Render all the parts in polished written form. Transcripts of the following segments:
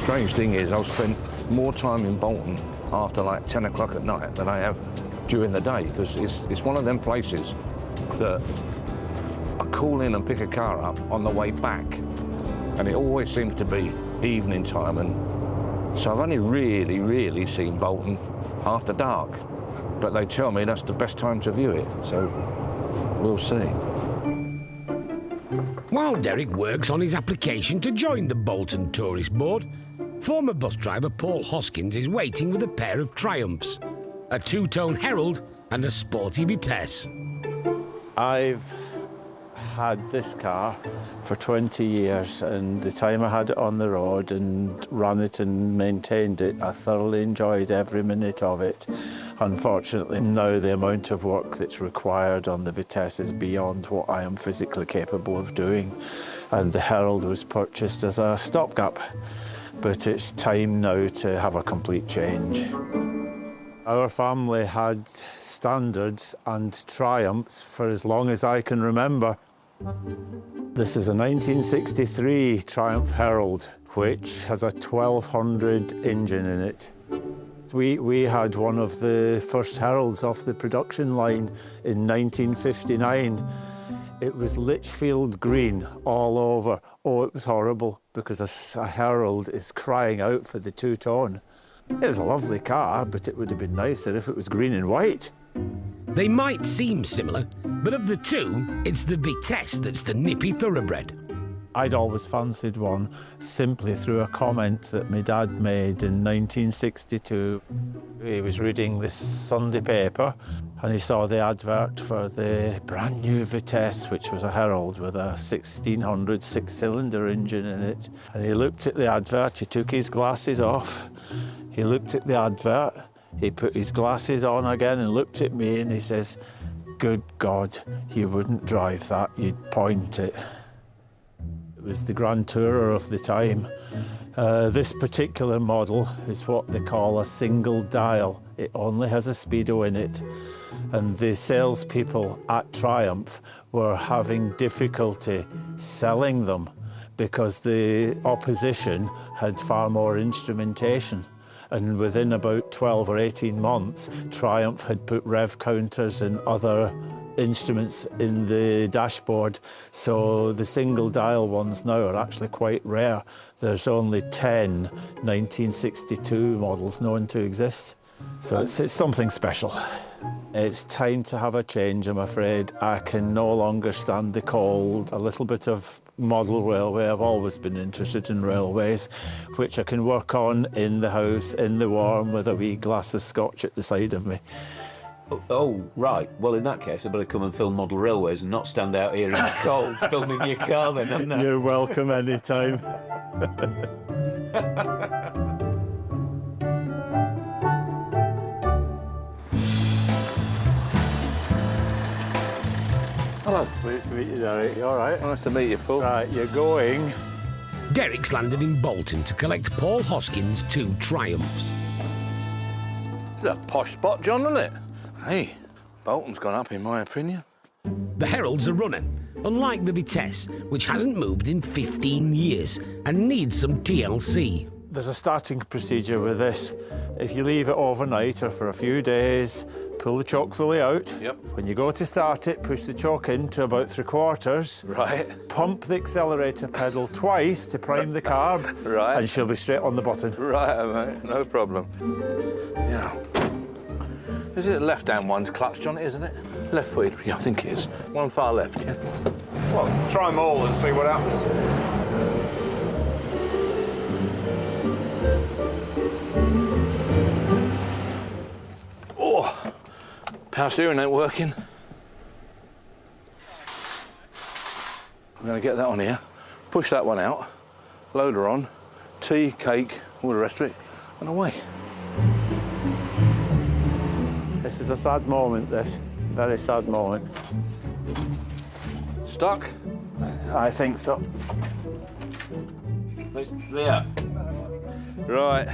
strange thing is I've spent more time in Bolton after like 10 o'clock at night than I have during the day, because it's one of them places that I call in and pick a car up on the way back, and it always seems to be evening time, and so I've only really seen Bolton after dark, but they tell me that's the best time to view it, so we'll see. While Derek works on his application to join the Bolton Tourist Board, former bus driver Paul Hoskins is waiting with a pair of Triumphs, a two-tone Herald and a sporty Vitesse. I've had this car for 20 years, and the time I had it on the road and ran it and maintained it, I thoroughly enjoyed every minute of it. Unfortunately, now the amount of work that's required on the Vitesse is beyond what I am physically capable of doing, and the Herald was purchased as a stopgap. But it's time now to have a complete change. Our family had Standards and Triumphs for as long as I can remember. This is a 1963 Triumph Herald, which has a 1200 engine in it. We had one of the first Heralds off the production line in 1959. It was Litchfield green all over. Oh, it was horrible, because a Herald is crying out for the two-tone. It was a lovely car, but it would have been nicer if it was green and white. They might seem similar, but of the two, it's the Vitesse that's the nippy thoroughbred. I'd always fancied one simply through a comment that my dad made in 1962. He was reading this Sunday paper and he saw the advert for the brand new Vitesse, which was a Herald with a 1600 six-cylinder engine in it. And he looked at the advert, he took his glasses off, he looked at the advert, he put his glasses on again and looked at me and he says, "Good God, you wouldn't drive that, you'd point it." It was the Grand Tourer of the time. This particular model is what they call a single dial. It only has a speedo in it. And the salespeople at Triumph were having difficulty selling them because the opposition had far more instrumentation. And within about 12 or 18 months, Triumph had put rev counters and other instruments in the dashboard, so the single dial ones now are actually quite rare. There's only 10 1962 models known to exist, so it's something special. It's time to have a change, I'm afraid. I can no longer stand the cold. A little bit of model railway. I've always been interested in railways, which I can work on in the house, in the warm, with a wee glass of scotch at the side of me. Oh, right. Well, in that case, I better come and film model railways and not stand out here in the cold filming your car then, haven't I? You're welcome anytime. Hello. Pleased to meet you, Derek. You all right? Nice to meet you, Paul. Right, you're going. Derek's landed in Bolton to collect Paul Hoskins' two Triumphs. It's a posh spot, John, isn't it? Hey, Bolton's gone up, in my opinion. The Heralds are running, unlike the Vitesse, which hasn't moved in 15 years and needs some TLC. There's a starting procedure with this. If you leave it overnight or for a few days, pull the choke fully out. Yep. When you go to start it, push the choke in to about 3/4. Right. Pump the accelerator pedal twice to prime the carb. Right. And she'll be straight on the button. Right, mate, no problem. Yeah. Is it the left-hand one's clutch, John, isn't it? Left-footed? Yeah, I think it is. One far left, yeah. Well, try them all and see what happens. Oh, power steering ain't working. I'm going to get that on here, push that one out, loader on, tea, cake, all the rest of it, and away. This is a sad moment, this. Very sad moment. Stuck? I think so. It's there. Right.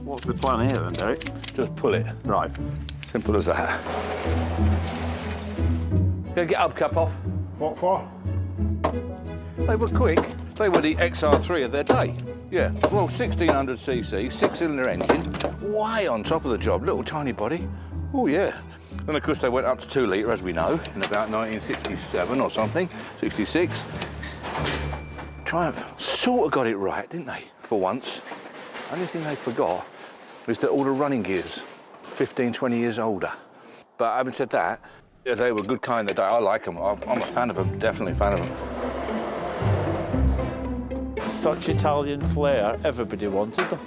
What's the plan here then, Derek? Just pull it. Right. Simple as that. Gonna get hubcap off. What for? They were quick. They were the XR3 of their day. Yeah, well, 1600cc, 6-cylinder engine, way on top of the job, little tiny body. Oh, yeah. And of course, they went up to 2 litre, as we know, in about 1967 or something, 66. Triumph sort of got it right, didn't they, for once? Only thing they forgot was that all the running gears, 15, 20 years older. But having said that, yeah, they were good kind of day. I like them. I'm a fan of them, definitely a fan of them. Such Italian flair, everybody wanted them.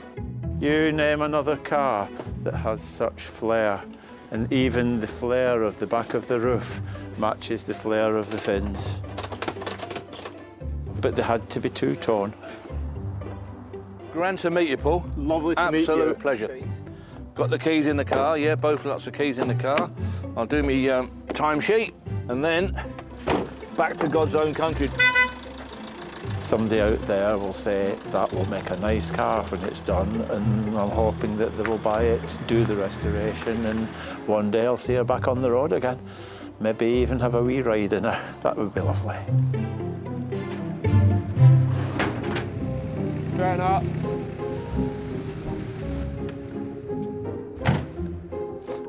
You name another car that has such flair, and even the flair of the back of the roof matches the flair of the fins. But they had to be two-tone. Grand to meet you, Paul. Lovely to meet you. Absolute pleasure. Got the keys in the car, yeah, both lots of keys in the car. I'll do me timesheet, and then back to God's own country. Somebody out there will say that will make a nice car when it's done, and I'm hoping that they will buy it, do the restoration, and one day I'll see her back on the road again. Maybe even have a wee ride in her. That would be lovely. Turn up.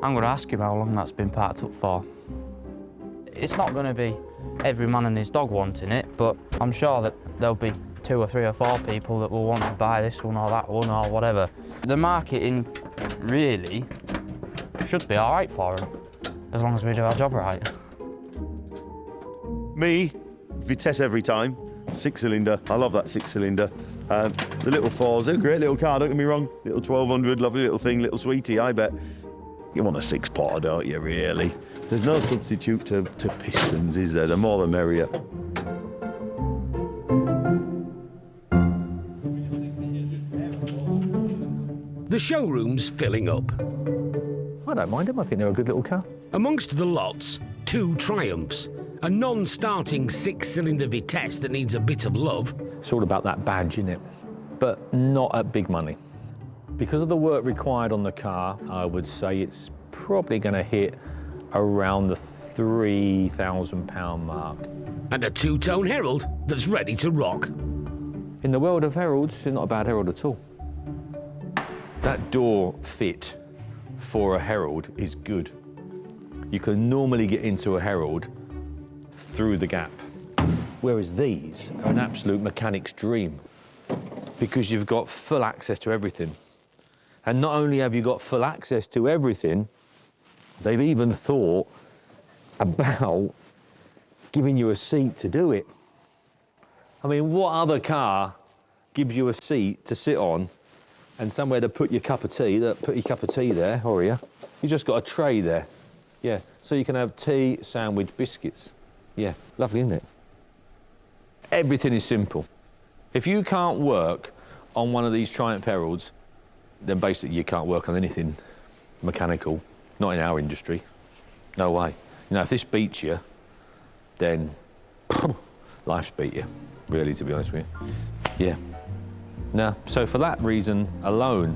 I'm going to ask him how long that's been parked up for. It's not going to be every man and his dog wanting it, but I'm sure that there'll be 2 or 3 or 4 people that will want to buy this one or that one or whatever. The marketing really should be all right for them, as long as we do our job right. Me, Vitesse every time, 6-cylinder. I love that 6-cylinder. The little Forza, great little car, don't get me wrong. Little 1200, lovely little thing, little sweetie, I bet. You want a 6-potter, don't you, really? There's no substitute to pistons, is there? The more the merrier. The showroom's filling up. I don't mind them, I think they're a good little car. Amongst the lots, 2 Triumphs, a non-starting 6-cylinder Vitesse that needs a bit of love. It's all about that badge, isn't it? But not at big money. Because of the work required on the car, I would say it's probably going to hit around the £3,000 mark. And a 2-tone Herald that's ready to rock. In the world of Heralds, it's not a bad Herald at all. That door fit for a Herald is good. You can normally get into a Herald through the gap. Whereas these are an absolute mechanic's dream because you've got full access to everything. And not only have you got full access to everything, they've even thought about giving you a seat to do it. I mean, what other car gives you a seat to sit on and somewhere to put your cup of tea, there, or you just got a tray there. Yeah, so you can have tea, sandwich, biscuits. Yeah, lovely, isn't it? Everything is simple. If you can't work on one of these Triumph Heralds, then basically you can't work on anything mechanical, not in our industry. No way. You know, if this beats you, then life's beat you, really, to be honest with you. Yeah. No, so for that reason alone,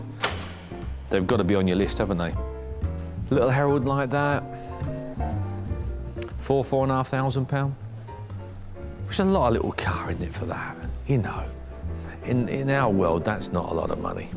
they've got to be on your list, haven't they? Little Herald like that, £4,500. Which is a lot of little car, isn't it, for that? You know, in our world, that's not a lot of money.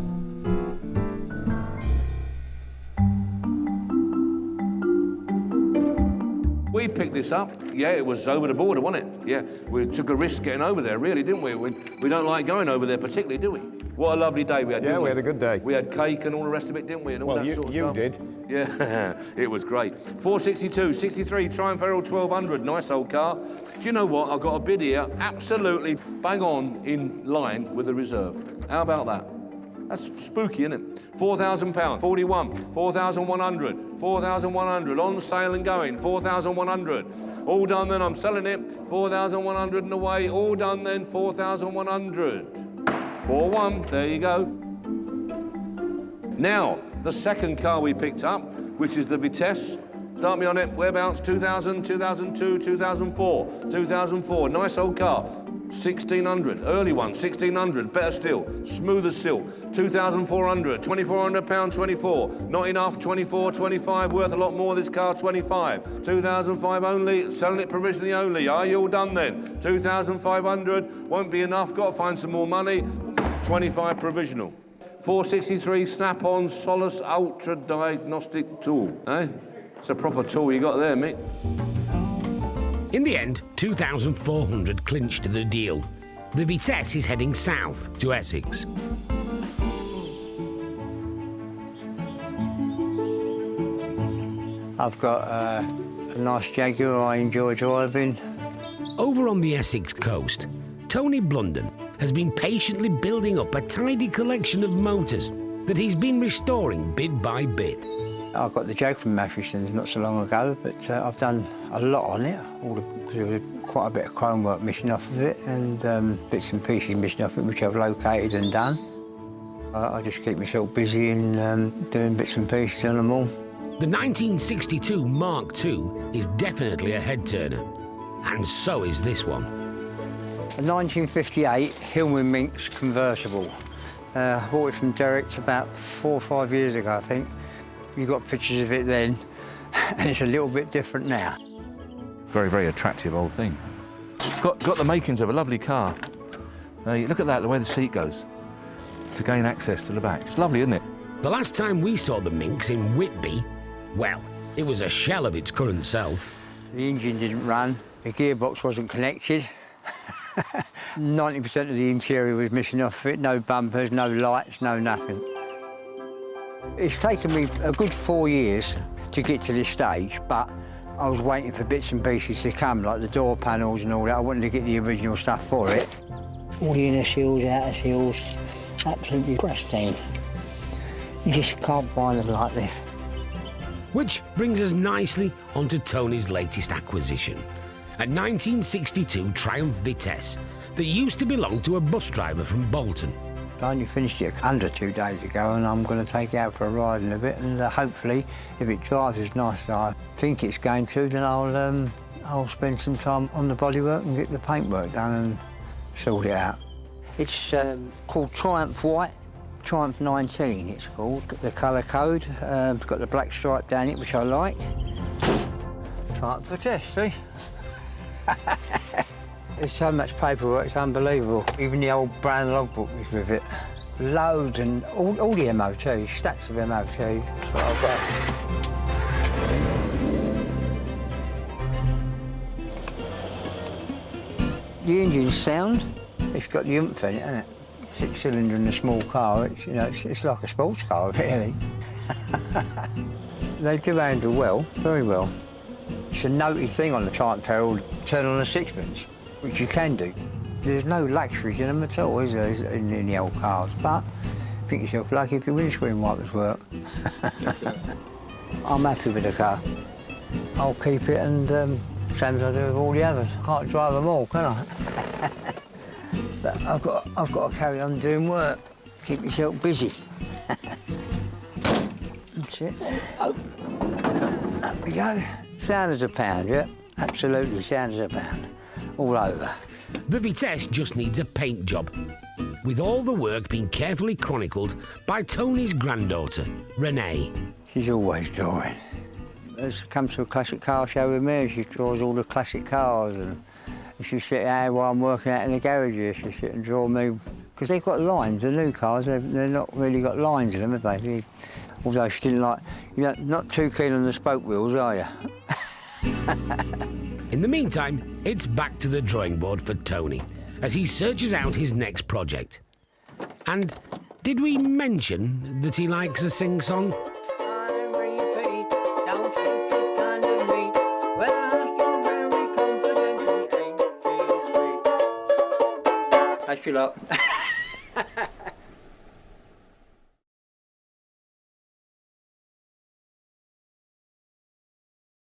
We picked this up. Yeah, it was over the border, wasn't it? Yeah, we took a risk getting over there, really, didn't we? We don't like going over there particularly, do we? What a lovely day we had, didn't we? Yeah, we had a good day. We had cake and all the rest of it, didn't we? And all Well, that sort of you stuff. did. Yeah, it was great. 462, 63, Triumph Herald 1200, nice old car. Do you know what? I've got a bid here, absolutely bang on in line with the reserve. How about that? That's spooky, isn't it? £4,000, 41, 4,100, 4,100, on sale and going, 4,100. All done then, I'm selling it, 4,100 and away, all done then, 4,100. 4-1, there you go. Now, the second car we picked up, which is the Vitesse. Start me on it, whereabouts, 2000, 2002, 2004, 2004, nice old car. 1,600, early one, 1,600, better still, smooth as silk. 2,400, £2,400, 24, not enough, 24, 25, worth a lot more, this car, 25. 2,005 only, selling it provisionally only. Are you all done then? 2,500, won't be enough, got to find some more money. 25 provisional. 463 snap-on Solus Ultra diagnostic tool, eh? It's a proper tool you got there, Mick. In the end, 2,400 clinched the deal. The Vitesse is heading south to Essex. I've got a nice Jaguar I enjoy driving. Over on the Essex coast, Tony Blunden has been patiently building up a tidy collection of motors that he's been restoring bit by bit. I got the Jag from Mathewson not so long ago, but I've done a lot on it. There was quite a bit of chrome work missing off of it and bits and pieces missing off it, which I've located and done. I just keep myself busy and doing bits and pieces on them all. The 1962 Mark II is definitely a head-turner, and so is this one. A 1958 Hillman Minx convertible. I bought it from Derek about 4 or 5 years ago, I think. You got pictures of it then, and it's a little bit different now. Very, very attractive old thing. Got the makings of a lovely car. You look at that, the way the seat goes, to gain access to the back. It's lovely, isn't it? The last time we saw the Minx in Whitby, well, it was a shell of its current self. The engine didn't run, the gearbox wasn't connected. 90% of the interior was missing off it, no bumpers, no lights, no nothing. It's taken me a good 4 years to get to this stage, but I was waiting for bits and pieces to come, like the door panels and all that. I wanted to get the original stuff for it. All the inner seals, outer seals, absolutely pristine. You just can't find them like this. Which brings us nicely onto Tony's latest acquisition, a 1962 Triumph Vitesse that used to belong to a bus driver from Bolton. I only finished it under 2 days ago, and I'm going to take it out for a ride in a bit, and hopefully, if it drives as nice as I think it's going to, then I'll spend some time on the bodywork and get the paintwork done and sort it out. It's called Triumph White, Triumph 19 it's called, the colour code. It's got the black stripe down it, which I like. Triumph Vitesse, see? There's so much paperwork, it's unbelievable. Even the old brown logbook is with it. Loads and all the MOTs, stacks of MOTs. That's what I've got. The engine's sound. It's got the oomph in it, hasn't it? 6-cylinder in a small car. It's, you know, it's like a sports car, really. They do handle well, very well. It's a noty thing on the Triumph Herald, turn on a sixpence, which you can do. There's no luxuries in them at all, is there, in the old cars? But think yourself lucky if your windscreen wipers work. I'm happy with the car. I'll keep it and same as I do with all the others. I can't drive them all, can I? But I've got to carry on doing work. Keep yourself busy. That's it. Oh. Up we go. Sound as a pound, yeah? Absolutely, sound as a pound. All over. The Vitesse just needs a paint job, with all the work being carefully chronicled by Tony's granddaughter, Renee. She's always drawing. She comes to a classic car show with me, she draws all the classic cars, and she sit out while I'm working out in the garage here, she sit and draw me, because they've got lines, the new cars, they've not really got lines in them, have they? Although she didn't like, you know, not too keen on the spoke wheels, are you? In the meantime, it's back to the drawing board for Tony as he searches out his next project. And did we mention that he likes a sing-song? That's your luck.